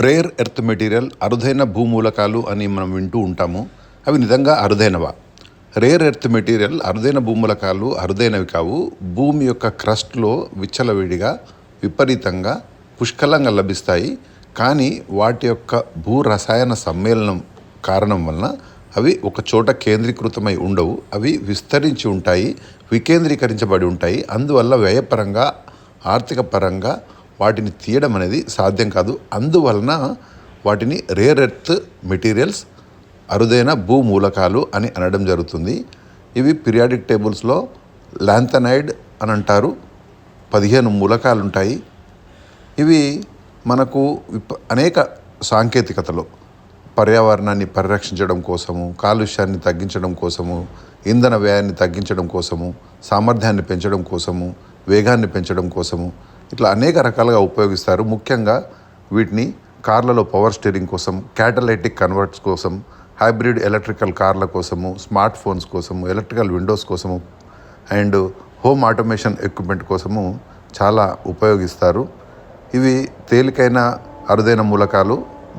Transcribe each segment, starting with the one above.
Rare earth material, అరుదైన భూమూలకాలు అని మనం వింటూ ఉంటాము. అవి నిజంగా అరుదైనవా? రేర్ ఎర్త్ మెటీరియల్, అరుదైన భూమూలకాలు అరుదైనవి కావు. భూమి యొక్క క్రస్ట్లో విచ్చలవిడిగా విపరీతంగా పుష్కలంగా లభిస్తాయి. కానీ వాటి యొక్క భూ రసాయన సమ్మేళనం కారణం వలన అవి ఒక చోట కేంద్రీకృతమై ఉండవు. అవి విస్తరించి ఉంటాయి, వికేంద్రీకరించబడి ఉంటాయి. అందువల్ల వ్యయపరంగా, ఆర్థిక పరంగా వాటిని తీయడం అనేది సాధ్యం కాదు. అందువలన వాటిని రేర్ ఎర్త్ మెటీరియల్స్, అరుదైన భూమూలకాలు అని అనడం జరుగుతుంది. ఇవి పీరియాడిక్ టేబుల్స్లో ల్యాంథనైడ్ అని అంటారు. 15 మూలకాలు ఉంటాయి. ఇవి మనకు అనేక సాంకేతికతలు, పర్యావరణాన్ని పరిరక్షించడం కోసము, కాలుష్యాన్ని తగ్గించడం కోసము, ఇంధన వ్యయాన్ని తగ్గించడం కోసము, సామర్థ్యాన్ని పెంచడం కోసము, వేగాన్ని పెంచడం కోసము, ఇట్లా అనేక రకాలుగా ఉపయోగిస్తారు. ముఖ్యంగా వీటిని కార్లలో పవర్ స్టీరింగ్ కోసం, క్యాటలైటిక్ కన్వర్ట్స్ కోసం, హైబ్రిడ్ ఎలక్ట్రికల్ కార్ల కోసము, స్మార్ట్ ఫోన్స్ కోసము, ఎలక్ట్రికల్ విండోస్ కోసము అండ్ హోమ్ ఆటోమేషన్ ఎక్విప్మెంట్ కోసము చాలా ఉపయోగిస్తారు. ఇవి తేలికైన అరుదైన మూలకాలు,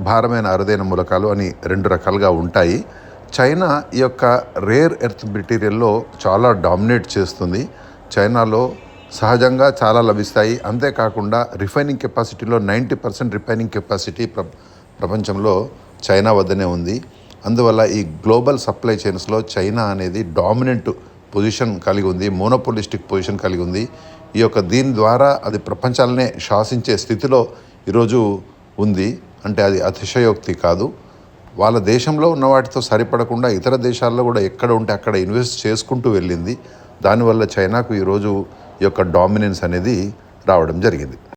భారమైన అరుదైన మూలకాలు అని 2 రకాలుగా ఉంటాయి. చైనా ఈ యొక్క రేర్ ఎర్త్ మెటీరియల్లో చాలా డామినేట్ చేస్తుంది. చైనాలో సహజంగా చాలా లభిస్తాయి. అంతేకాకుండా రిఫైనింగ్ కెపాసిటీలో 90% రిఫైనింగ్ కెపాసిటీ ప్రపంచంలో చైనా వద్దనే ఉంది. అందువల్ల ఈ గ్లోబల్ సప్లై చైన్స్లో చైనా అనేది డామినెంట్ పొజిషన్ కలిగి ఉంది, మోనోపోలిస్టిక్ పొజిషన్ కలిగి ఉంది. దీని ద్వారా అది ప్రపంచాలనే శాసించే స్థితిలో ఈరోజు ఉంది. అంటే అది అతిశయోక్తి కాదు. వాళ్ళ దేశంలో ఉన్న వాటితో సరిపడకుండా ఇతర దేశాల్లో కూడా ఎక్కడ ఉంటే అక్కడ ఇన్వెస్ట్ చేసుకుంటూ వెళ్ళింది. దానివల్ల చైనాకు ఈరోజు డామినెన్స్ అనేది రావడం జరిగింది.